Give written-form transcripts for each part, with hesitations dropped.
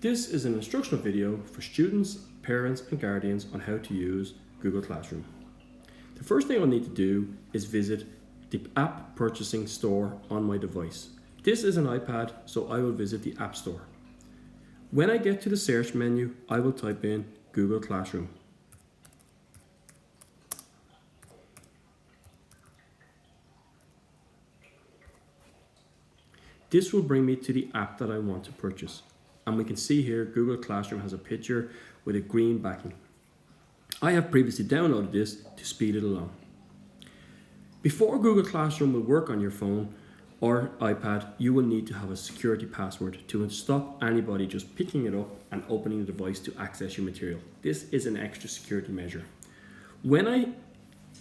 This is an instructional video for students, parents and guardians on how to use Google Classroom. The first thing I'll need to do is visit the app purchasing store on my device. This is an iPad, so I will visit the App Store. When I get to the search menu, I will type in Google Classroom. This will bring me to the app that I want to purchase. And we can see here Google Classroom has a picture with a green backing. I have previously downloaded this to speed it along. Before Google Classroom will work on your phone or iPad, you will need to have a security password to stop anybody just picking it up and opening the device to access your material. This is an extra security measure. When I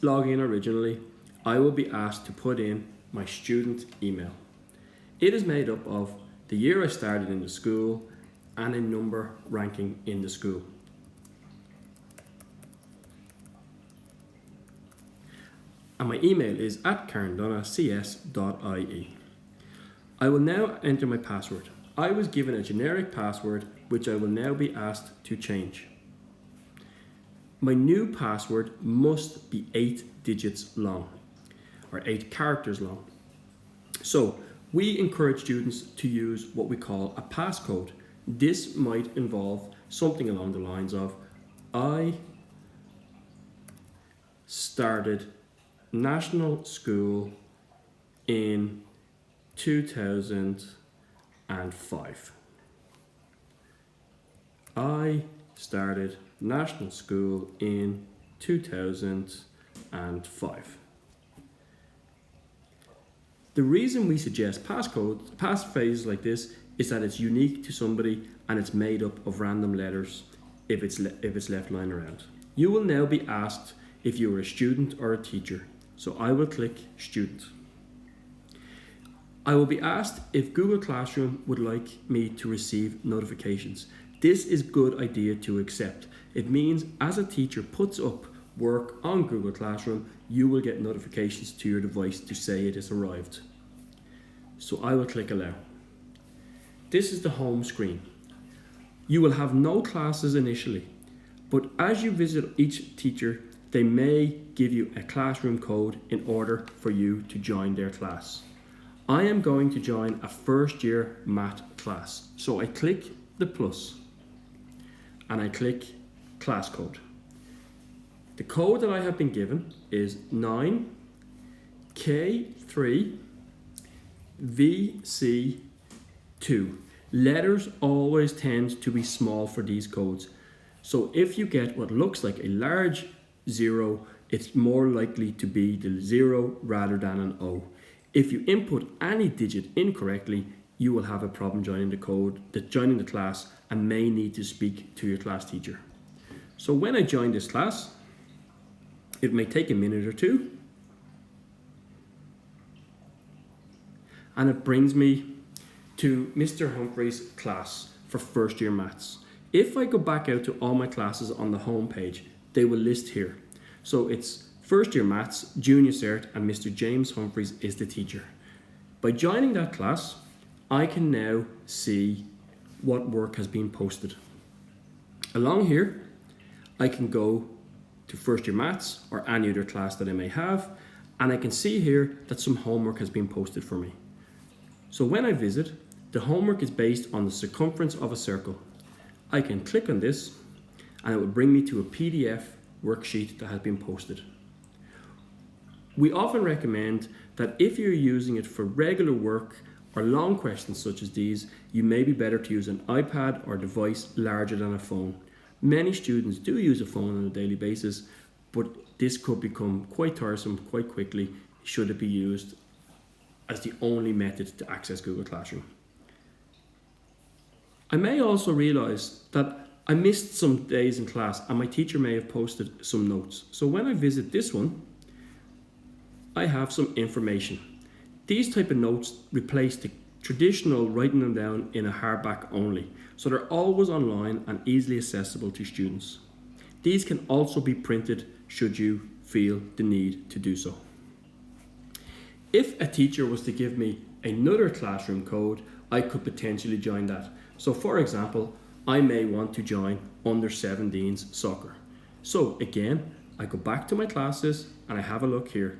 log in originally, I will be asked to put in my student email. It is made up of the year I started in the school and a number ranking in the school. And my email is at carndonagh.cs.ie. I will now enter my password. I was given a generic password which I will now be asked to change. My new password must be 8 digits long, or 8 characters long. So we encourage students to use what we call a passcode. This might involve something along the lines of, I started national school in 2005. I started national school in 2005. The reason we suggest passphrases like this is that it's unique to somebody and it's made up of random letters if it's left lying around. You will now be asked if you are a student or a teacher. So I will click Student. I will be asked if Google Classroom would like me to receive notifications. This is a good idea to accept. It means as a teacher puts up work on Google Classroom, you will get notifications to your device to say it has arrived. So I will click Allow. This is the home screen. You will have no classes initially, but as you visit each teacher, they may give you a classroom code in order for you to join their class. I am going to join a first year math class. So I click the plus and I click class code. The code that I have been given is 9K3VC2. Letters always tend to be small for these codes. So if you get what looks like a large 0, it's more likely to be the 0 rather than an O. If you input any digit incorrectly, you will have a problem joining the class and may need to speak to your class teacher. So when I join this class, it may take a minute or two, and it brings me to Mr. Humphrey's class for first year maths. If I go back out to all my classes on the home page, they will list here. So it's first year maths, junior cert, and Mr. James Humphreys is the teacher. By joining that class, I can now see what work has been posted. Along here, I can go to first year maths or any other class that I may have, and I can see here that some homework has been posted for me. So when I visit, the homework is based on the circumference of a circle. I can click on this and it will bring me to a PDF worksheet that has been posted. We often recommend that if you're using it for regular work or long questions such as these, you may be better to use an iPad or device larger than a phone. Many students do use a phone on a daily basis, but this could become quite tiresome quite quickly should it be used as the only method to access Google Classroom. I may also realize that I missed some days in class and my teacher may have posted some notes. So when I visit this one, I have some information. These type of notes replace the traditional writing them down in a hardback only. So they're always online and easily accessible to students. These can also be printed should you feel the need to do so. If a teacher was to give me another classroom code, I could potentially join that. So for example, I may want to join under 17s soccer. So again, I go back to my classes and I have a look here.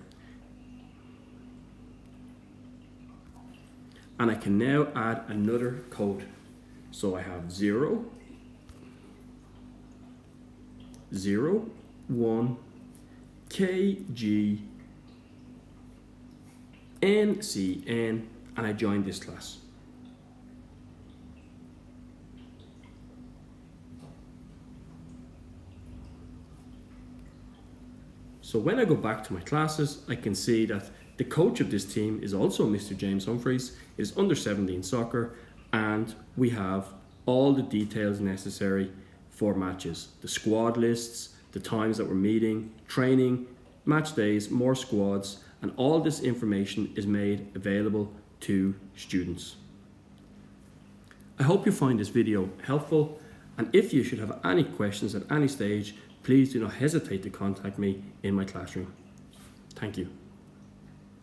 And I can now add another code. So I have 0, 0, 1, KG, NCN, and I join this class. So when I go back to my classes, I can see that the coach of this team is also Mr. James Humphreys. It is under 17 soccer, and we have all the details necessary for matches. The squad lists, the times that we're meeting, training, match days, more squads, and all this information is made available to students. I hope you find this video helpful, and if you should have any questions at any stage, please do not hesitate to contact me in my classroom. Thank you.